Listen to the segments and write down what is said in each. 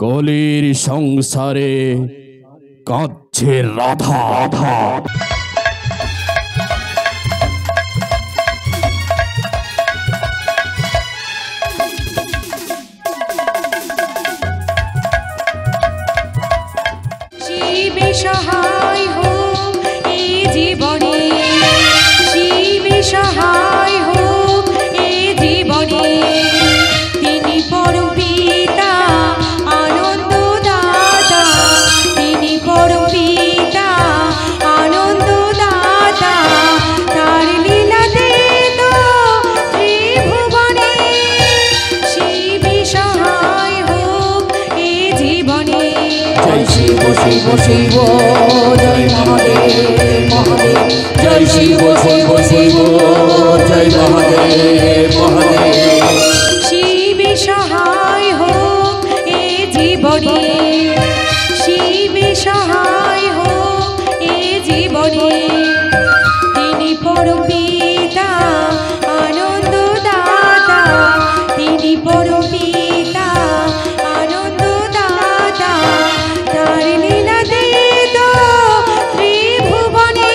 কলির সংসারে কাঁদছে রাধা রাধা। শিবে সহায় হোক এই জীবনে, শিবে সহায় হোক এই জীবনে, তিনি পরম পিতা আনন্দ দাতা, তিনি পরম পিতা আনন্দ দাতা, তার লীলাতে তো ত্রিভুবনে, শিবে সহায় হোক এই জীবনে। জয় শিব শিব শিব জয় মহাদেব মহাদেব, জয় শিব শিব শিব জয় মহাদেব মহাদেব। শিবে সহায় হোক এ জীবনে, শিবে সহায় হোক এ জীবনে, তিনি পরম পিতা আনন্দ দাতা, তিনি পরম পিতা আনন্দ দাতা, তার লীলাতে তো ত্রিভুবনে,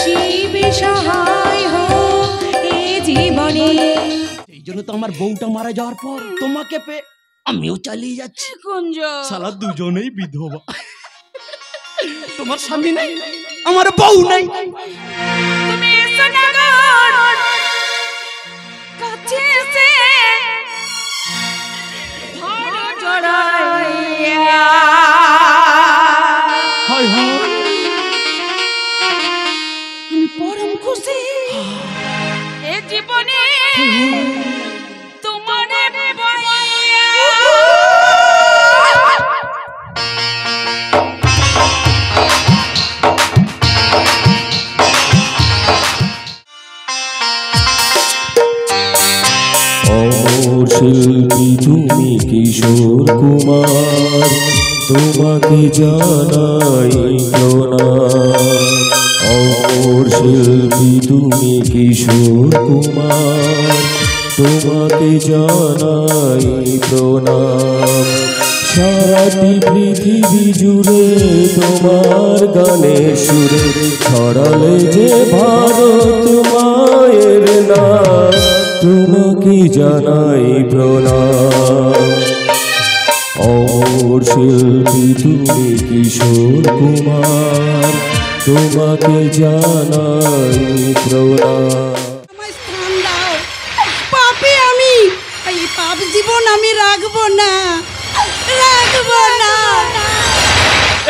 শিবে সহায় হোক এ জীবনে। এই জন্য তো আমার বউটা মারা যাওয়ার পর তোমাকে পেয়ে আমিও চালিয়ে যাচ্ছি। কুঞ্জ শালা দুজনেই বিধবা, তোমার স্বামী নাই, আমার বউ নাই। তুমি এসো না গো কাছে এসে ধর জড়াইয়া, হায় হায় আমি পরম খুশি এ জীবনে তোমারে পাইয়া। অমর শিল্পী তুমি কিশোর কুমার, তোমাকে জানাই প্রণাম। অমর শিল্পী তুমি কিশোর কুমার, তোমাকে জানাই প্রণাম। সারাটি পৃথিবী জুড়ে তোমার গানের সুরে ছড়ালে যে ভারত মায়ের নাম, তোমাকে জানাই প্রণাম। অমর শিল্পী তুমি কিশোর কুমার, তোমাকে জানাই প্রণাম। আমায় স্থান দাও, পাপী আমি, এই পাপ জীবন আমি রাখবো না, রাখবো না।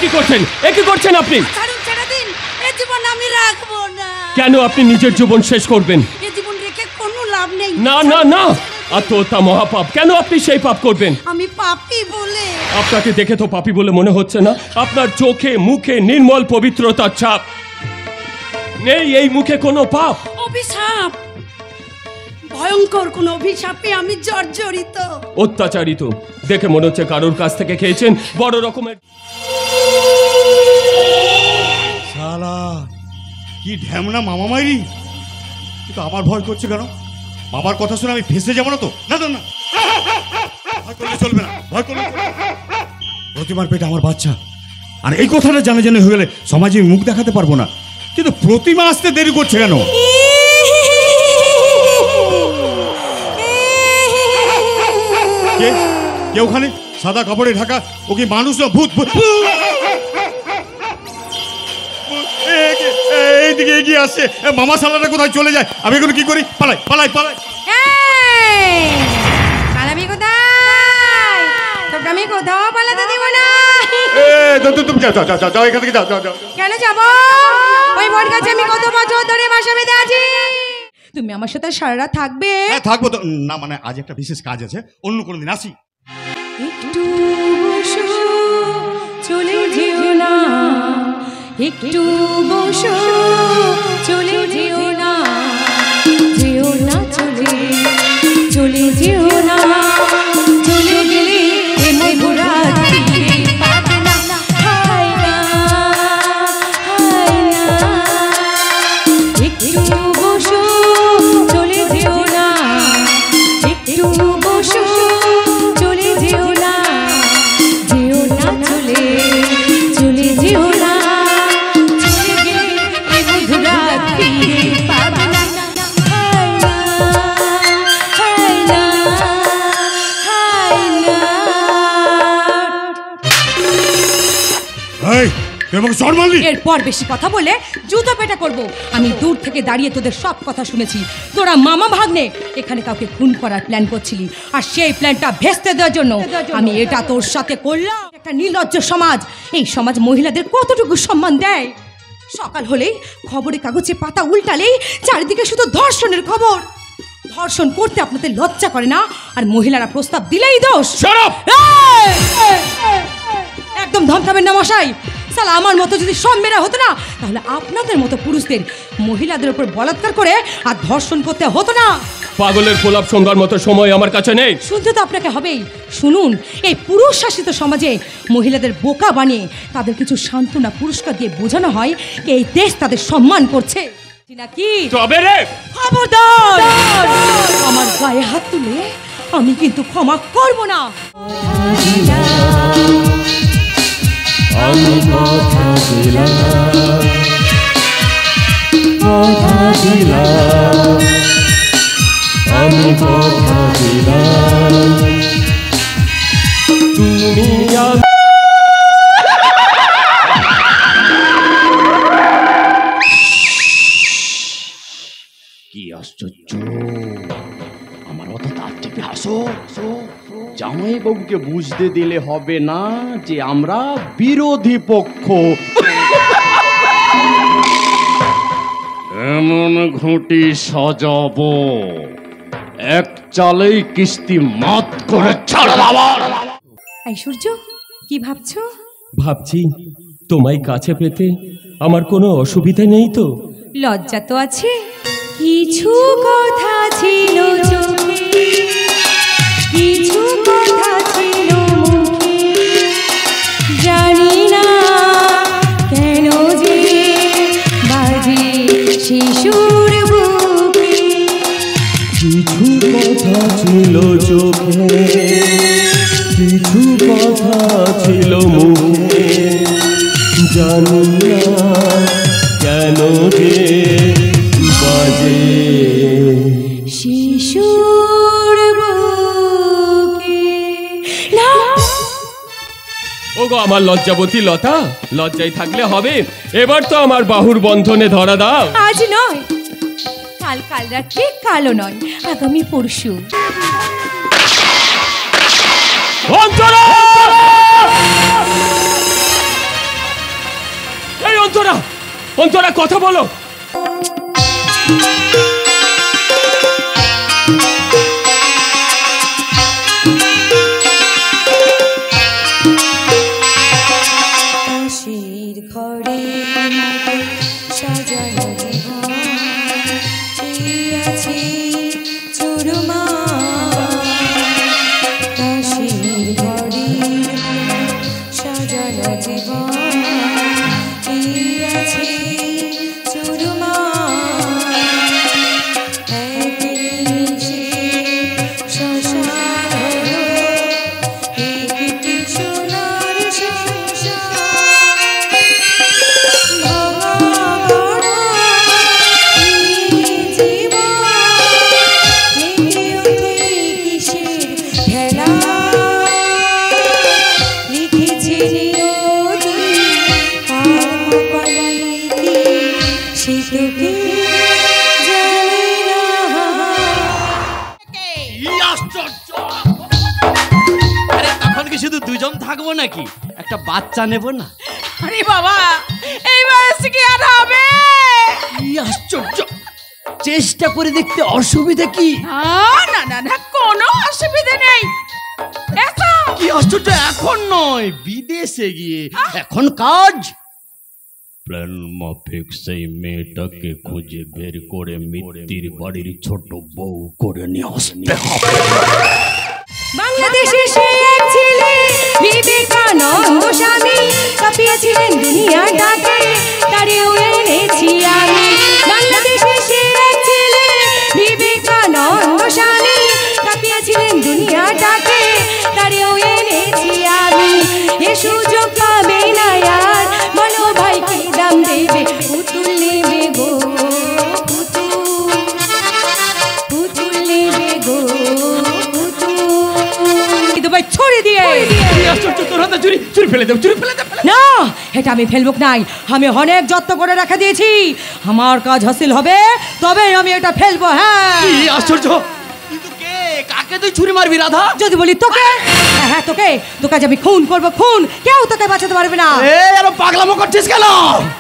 কি করছেন আপনি? ছাড়ুন, ছেড়ে দিন, এ জীবন আমি রাখবো না। কেন আপনি নিজের জীবন শেষ করবেন? এ জীবন রেখে কোনো লাভ নেই। না না না, আত্মহত্যা মহাপাপ। কেন আপনি সেই পাপ করবেন? আমি পাপী বলে। আপনাকে দেখে তো পাপী বলে মনে হচ্ছে না। আপনার চোখে মুখে নির্মল পবিত্রতার ছাপ নেই, এই মুখে কোনো পাপ। অভিশাপ, ভয়ঙ্কর কোন অভিশাপে আমি জর্জরিত। অত্যাচারিত দেখে মনে হচ্ছে কারোর কাছ থেকে খেয়েছেন বড় রকমের। শালা কি ঢ্যামনা মামা মাইরি, কিন্তু আমার ভয় করছে কেন? বাবার কথা শুনে আমি ফেসে যাবো না তো? না না না, ভয় করলে চলবে না, ভয় করলে চলবে না। প্রতিমার পেটে আমার বাচ্চা, আর এই কথাটা জানে জানে হয়ে গেলে সমাজে মুখ দেখাতে পারবো না। কিন্তু প্রতিমা আসতে দেরি করছে কেন? কে ওখানে সাদা কাপড়ে ঢাকা? ও কি মানুষ না ভূত? এইদিকে এগিয়ে আসছে, মামা শালাটা কোথায় চলে যায়? আমি এখন কি করি? পালাই পালাই পালাই। পালাবি কোথায়? তোকে আমি কোথাও পালাতে দেব না। তুমি যাও এখান থেকে, যাও। কেন যাব? ওই বট গাছে আমি কত বছর ধরে বাসা বেঁধে আছি। তুমি আমার সাথে সারা রাত থাকবে? হ্যাঁ থাকবো তো। না মানে আজ একটা বিশেষ কাজ আছে, অন্য কোনো দিন আসি। একটু বসো, চলে যেও না, একটু বসো, চলে যেও না, যেও না, চলে যেও না, চলে গেলে এমনি ঘোরা পাবে না, হায় না, হায় না। একটু বসো, চলে যেও না, একটু বসো, চলে যেও না, তুই আমাকে চড় মারলি? এরপর বেশি কথা বলে জুতো পেটা করব। আমি দূর থেকে দাঁড়িয়ে তোদের সব কথা শুনেছি। তোরা মামা ভাগ্নে এখানে কাউকে খুন করার প্ল্যান করছিলি, আর সেই প্ল্যানটা ভেস্তে দেওয়ার জন্য আমি এটা তোর সাথে করলাম। একটা নির্লজ্জ সমাজ, এই সমাজ মহিলাদের কতটুকু সম্মান দেয়? সকাল হলেই খবরের কাগজে পাতা উল্টালেই চারিদিকে শুধু ধর্ষণের খবর। ধর্ষণ করতে আপনাদের লজ্জা করে না, আর মহিলারা প্রস্তাব দিলেই দোষ। একদম ধমকাবেন না মশাই। সালা আমার মতো যদি সব মেয়েরা হতো না, তাহলে আপনাদের মতো পুরুষদের মহিলাদের উপর বলাৎকার করে আর ধর্ষণ করতে হতো না। পাগলের প্রলাপ শোনবার মতো সময় আমার কাছে নেই। শুনতে তো আপনাকে হবেই। শুনুন, এই পুরুষ শাসিত সমাজে মহিলাদের বোকা বানিয়ে তাদের কিছু সান্ত্বনা পুরস্কার দিয়ে বোঝানো হয় এই দেশ তাদের সম্মান করছে নাকি। তবে রে খবরদার, আমার গায়ে হাত তুলে আমি কিন্তু ক্ষমা করব না। আমি কথা দিলাম, কথা দিলাম, আমি কথা দিলাম, তুমি কি আশ্চর্য! আমার মতো তার টিপে হাসো। জামাই বাবুকে বুঝতে দিলে হবে না যে আমরা বিরোধী পক্ষ। এমন ঘুঁটি সাজাবো, এক চালেই কিস্তি মাত করে ছাড়া দেওয়ার। এই সূর্য, কি ভাবছো? ভাবছি তোমায় কাছে পেতে আমার কোনো অসুবিধা নেই তো? লজ্জা তো আছে। কিছু কথা ছিল চোখে, কিছু কথা ছিল মুখে, জানি না কেন যে বাজে শিশুর বুকে। কিছু কথা ছিল চোখে, কিছু কথা ছিল মুখে, জানি না কেন যে বাজে শিশুর বুকে। না, ওগো আমার লজ্জাবতী লতা, লজ্জায় থাকলে হবে? এবার তো আমার বাহুর বন্ধনে ধরা দাও। আজ নয়, কাল, কাল রাত্রে কালও নয়, আগামী পরশু। অন্তরা! এই অন্তরা, অন্তরা কথা বলো। কাশির ঘরে সাজানো আছে চুরমা, কাশির ঘরে সাজানো জীবন আছে চুরমা। শুধু দুজন থাকবো নাকি? একটা বাচ্চা নেব না? আরে বাবা, এই বয়সে কি আর হবে? কি আশ্চর্য! চেষ্টা করে দেখতে অসুবিধা কি? না না না, কোনো অসুবিধা নেই। কি আশ্চর্য! এখন নয়, বিদেশে গিয়ে। এখন কাজ। প্ল্যান মাফিক সেই মেয়েটাকে খুঁজে বের করে মিত্তির বাড়ির ছোট বউ করে নিয়ে আসতে হবে। বাংলাদেশে সে এক ছেলে বিবেকানন্দ স্বামী, কাঁপিয়েছিলেন দুনিয়া ডাকে, তারেও এনেছি আমি। বাংলাদেশে সে এক ছেলে বিবেকানন্দ স্বামী, কাঁপিয়েছিলেন দুনিয়া ডাকে, তারেও এনেছি আমি। এ সুযোগ পাবে না আর, বলো ভাই কি দাম দেবে? পুতুল নেবে গো, পুতুল নেবে গো, পুতুল। ছুরি দিয়ে। কি আশ্চর্য, তোর হাতে ছুরি! ছুরি ফেলে দেব, ছুরি ফেলে দেব। না, এটা আমি ফেলবো নাই, আমি অনেক যত্ন করে রেখে দিয়েছি। আমার কাজ হাসিল হবে তবে আমি এটা ফেলবো। হ্যাঁ, কি আশ্চর্য! কিন্তু কে, কাকে তুই ছুরি মারবি রাধা? যদি বলি তোকে, হ্যাঁ তোকে, তোকে আজ আমি খুন করবো, খুন, কেউ তোকে বাঁচাতে পারবে না। আরো পাগলামো করছিস কেন?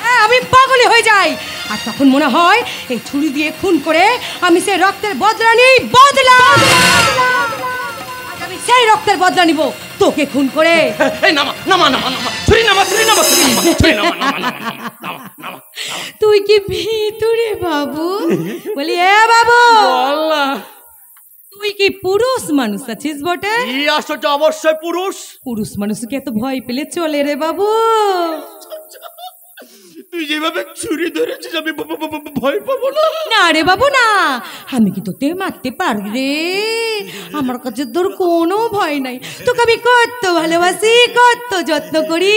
হ্যাঁ, আমি পাগলি হয়ে যাই, আর তখন মনে হয় এই ছুরি দিয়ে খুন করে আমি সেই রক্তের বদলা নিই। বদলা, আজ আমি সেই রক্তের বদলা নিব তোকে খুন করে। এই নামা নামা নামা নামা, ছুরি নামা, ছুরি নামা, ছুরি নামা, নামা নামা নামা নামা। তুই কি ভিতরে বাবু? বলি এ বাবু, তুই কি পুরুষ মানুষ আছিস বটে? কি আশ্চর্য, অবশ্যই পুরুষ। পুরুষ মানুষকে এত ভয় পেলে চলে রে বাবু? তুই যেভাবে ছুরি ধরেছিস আমি ভয় পাবো না? না রে বাবু না, আমি কি তোকে মারতে পারবি রে? আমার কাছে তোর কোনো ভয় নাই, তোকে আমি কত ভালোবাসি, কত যত্ন করি।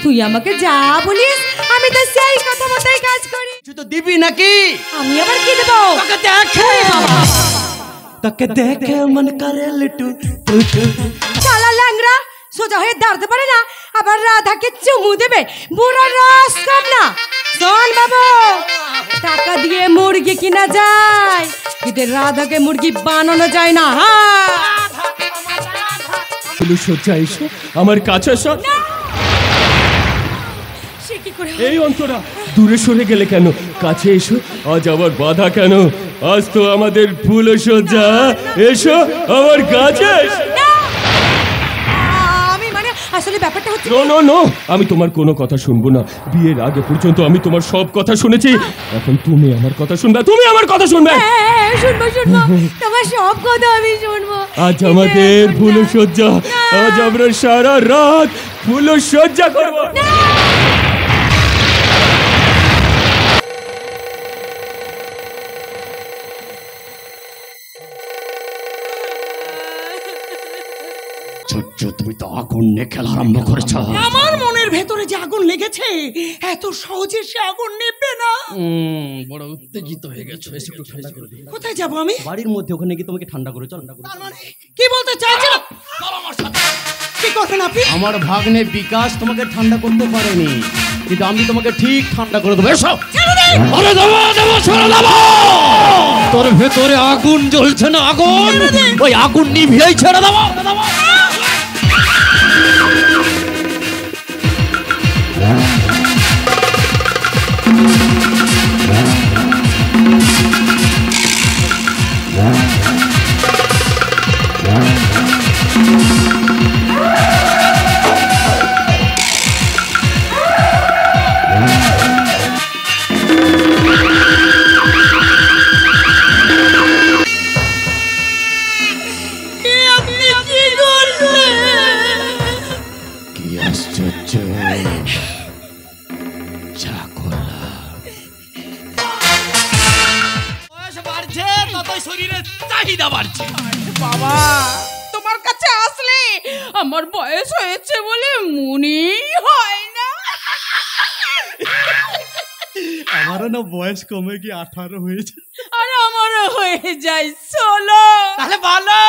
তুই আমাকে যা বলিস আমি তো সেই কথা মতোই কাজ করি। তুই তো দিবি নাকি? আমি আবার কি দেবো? তোকে দেখে তোকে দেখে মন করে লুটু টুটু। শালা ল্যাংড়া, সোজা হয়ে দাঁড়াতে পারে না, আবার রাধাকে চুমু দেবে। বুড়ো রস কম না। শোন বাবু, টাকা দিয়ে মুরগি কিনা যায়, কিন্তু রাধাকে মুরগি বানানো যায় না। হ্যাঁ, ফুলশয্যা এসো, আমার কাছে এসো। সে কি করে? এই অন্তরা, দূরে সরে গেলে কেন? কাছে এসো, আজ আবার বাধা কেন? আজ তো আমাদের ফুলশয্যা, এসো আমার কাছে এসো। আমি মানে আসলে ব্যাপারটা হচ্ছে নো নো নো, আমি তোমার কোনো কথা শুনবো না। বিয়ের আগে পর্যন্ত আমি তোমার সব কথা শুনেছি, এখন তুমি আমার কথা শুনবে, তুমি আমার কথা শুনবে। হ্যাঁ, শুনবো শুনবো, তোমার সব কথা আমি শুনবো। আজ আমাদের ফুলশয্যা, আজ আমরা সারা রাত ফুলশয্যা করব। তুমি তো আগুন নিয়ে খেলা আরম্ভ করেছ। আমার মনের ভেতরে যে আগুন লেগেছে, এত সহজে সে আগুন নিবে না। বড় উত্তেজিত হয়ে গেছো, এসে একটু ঠান্ডা করে দিই। কোথায় যাবো আমি? বাড়ির মধ্যে, ওখানে গিয়ে তোমাকে ঠান্ডা করে ঠান্ডা করে। তার মানে কি বলতে চাইছেন? কি করছেন আপনি? আমার ভাগ্নে বিকাশ তোমাকে ঠান্ডা করতে পারেনি, কিন্তু আমি তোমাকে ঠিক ঠান্ডা করে দেবো। এসো। আরে দেবো দেবো, ছেড়ে দেবো। তোর ভেতরে আগুন জ্বলছে না, আগুন, ওই আগুন নিভিয়েই ছেড়ে দেবো। বাবা, তোমার কাছে আসলে আমার বয়স হয়েছে বলে মনে হয় না। আমারও না বয়স কমে কি 18 হয়েছে। আর আমারও হয়ে যায় 16। তাহলে বলো,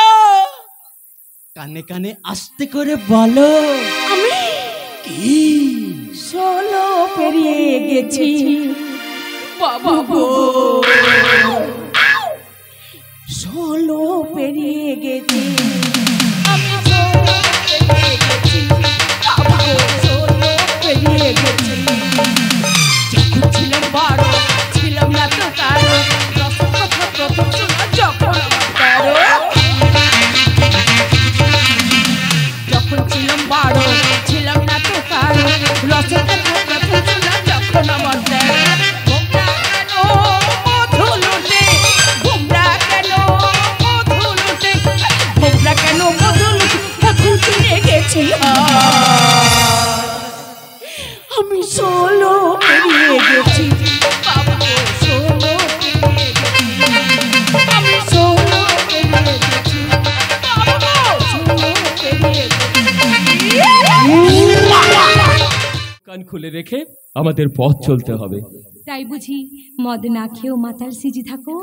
কানে কানে আস্তে করে বলো। আমি কি 16 পেরিয়ে গেছি বাবা গো, 16 পেরিয়ে গেছি। আমি 16 পেরিয়ে গেছি বাবা গো, 16 পেরিয়ে গেছি। যখন ছিলাম 12 ছিলাম না তো কারো, রসের কথা প্রথম শোনা যখন আমার 13। যখন ছিলাম 12 ছিলাম না তো কারো, রসের কথা প্রথম শোনা যখন আমার 13। আমি 16 পেরিয়ে গেছি বাবা গো, 16 পেরিয়ে গেছি। আমি 16 পেরিয়ে গেছি বাবা গো, 16 পেরিয়ে গেছি। কান খুলে রেখে আমাদের পথ চলতে হবে। তাই বুঝি মদ না খেয়েও মাতাল সিজি থাকো?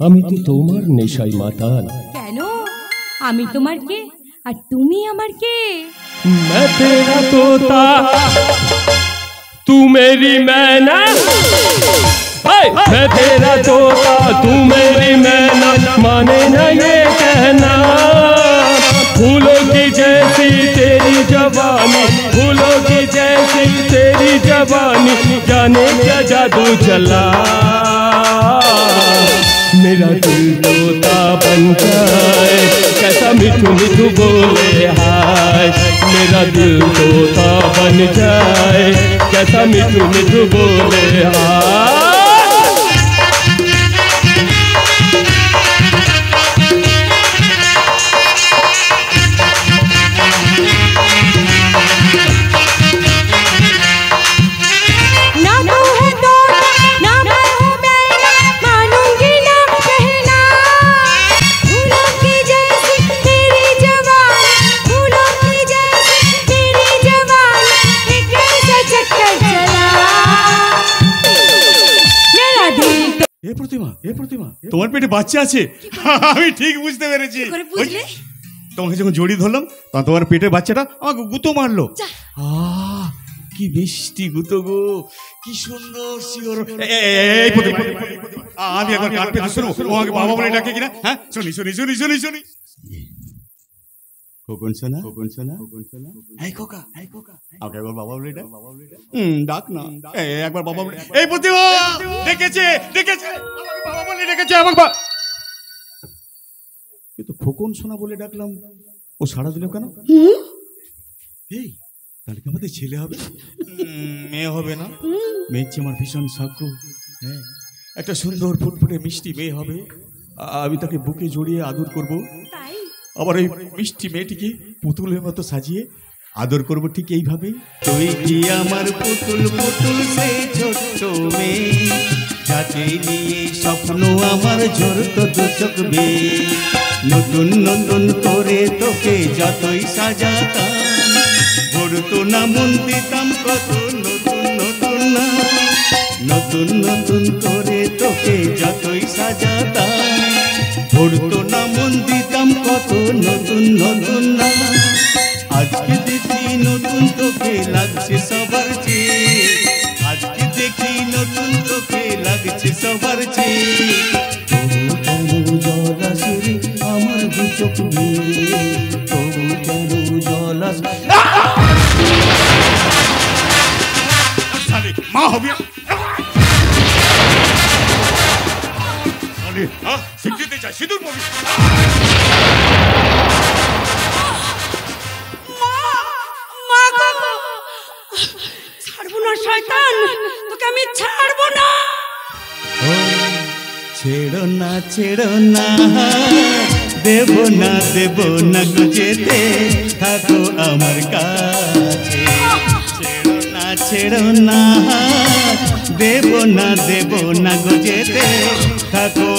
আমি তো তোমার নেশায় মাতাল। কেন? আমি তোমার কে? আর তুমি আমার কে? मैं तेरा तोता तू मेरी मैना, मैं तेरा तोता तू मेरी मैना, माने ना ये कहना। फूलों की जैसी तेरी जवानी, फूलों की जैसी तेरी जवानी, जाने क्या जादू चला। मेरा दिल तोता बन जाए, कैसा मिठू मिठू बोले हाय। मेरा दिल तोता बन जाए, कैसा मिठू मिठू बोले हाय। তোমার পেটে বাচ্চা আছে? আমি ঠিক বুঝতে পেরেছি। তোমাকে যখন জড়িয়ে ধরলাম তখন তোমার পেটের বাচ্চাটা আমাকে গুঁতো মারলো। কি মিষ্টি গুঁতো গো, কি সুন্দর শিওর। আমি একবার কান পেতে শুনো, আমাকে বাবা বলে ডাকে কিনা? হ্যাঁ, শুনি শুনি শুনি শুনি শুনি। খোকন সোনা, খোকন সোনা, খোকন সোনা, এই খোকা, এই খোকা, আমাকে একবার বাবা বলে ডাক। ডাক না, একবার বাবা বলে। এই প্রতিমা ডেকেছে, ডেকেছে, আমাকে বাবা বলে ডেকেছে, আমাকে। কিন্তু খোকন সোনা বলে ডাকলাম, ও সাড়া দিল কেন? এই তাহলে কি আমাদের ছেলে হবে? মেয়ে হবে না? মেয়ের চেয়ে আমার ভীষণ শখ। হ্যাঁ, একটা সুন্দর ফুটফুটে মিষ্টি মেয়ে হবে। আমি তাকে বুকে জড়িয়ে আদর করব। আবার এই মিষ্টি মেয়েটিকে পুতুলের মতো সাজিয়ে আদর করব ঠিক এইভাবে। তুই কি আমার পুতুল পুতুল সেই ছোট্ট মেয়ে, যাকে নিয়ে স্বপ্ন আমার ঝরত দু চোখ বেয়ে। নতুন নতুন করে তোকে যতই সাজাতাম, ভরতো না মন দিতাম কত নতুন নতুন না। নতুন নতুন করে তোকে যতই সাজাতাম, ভরতো না মন দিতাম কত নতুন নতুন না। আজকে দেখি নতুন তোকে লাগছে সবার চেয়ে, আজকে দেখি নতুন তোকে লাগছে সবার চেয়ে। তবু কেন জল আসে আমার দু চোখ বেয়ে, তবু কেন জল আসে। মা হবে স্বীকৃতি চাই, সিঁদুর পড়বি। ছাড়বো না শয়তান, তোকে আমি ছাড়বো না। ছেড়ো না ছেড়ো না, দেব না দেব না গো যেতে, থাকো আমার কাছে। ছেড়ো না ছেড়ো না, দেব না দেব না গো যেতে, থাকো।